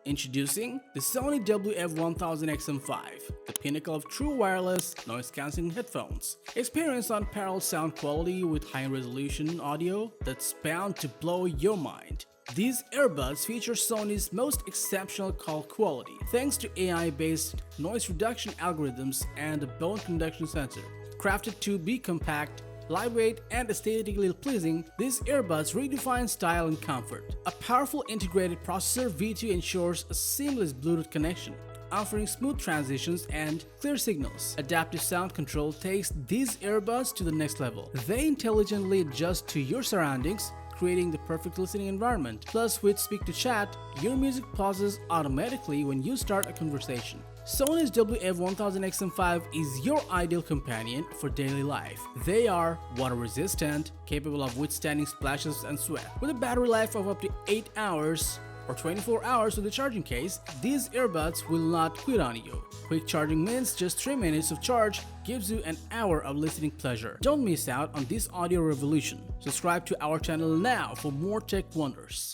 Introducing the Sony WF-1000XM5, the pinnacle of true wireless noise-cancelling headphones. Experience unparalleled sound quality with high-resolution audio that's bound to blow your mind. These earbuds feature Sony's most exceptional call quality thanks to AI-based noise reduction algorithms and a bone conduction sensor. Crafted to be compact, lightweight, and aesthetically pleasing, these earbuds redefine style and comfort. A powerful integrated processor V2 ensures a seamless Bluetooth connection, offering smooth transitions and clear signals. Adaptive sound control takes these earbuds to the next level. They intelligently adjust to your surroundings, creating the perfect listening environment. Plus, with Speak to Chat, your music pauses automatically when you start a conversation. Sony's WF-1000XM5 is your ideal companion for daily life. They are water resistant, capable of withstanding splashes and sweat. With a battery life of up to 8 hours or 24 hours with a charging case, these earbuds will not quit on you. Quick charging means just 3 minutes of charge gives you an hour of listening pleasure. Don't miss out on this audio revolution. Subscribe to our channel now for more tech wonders.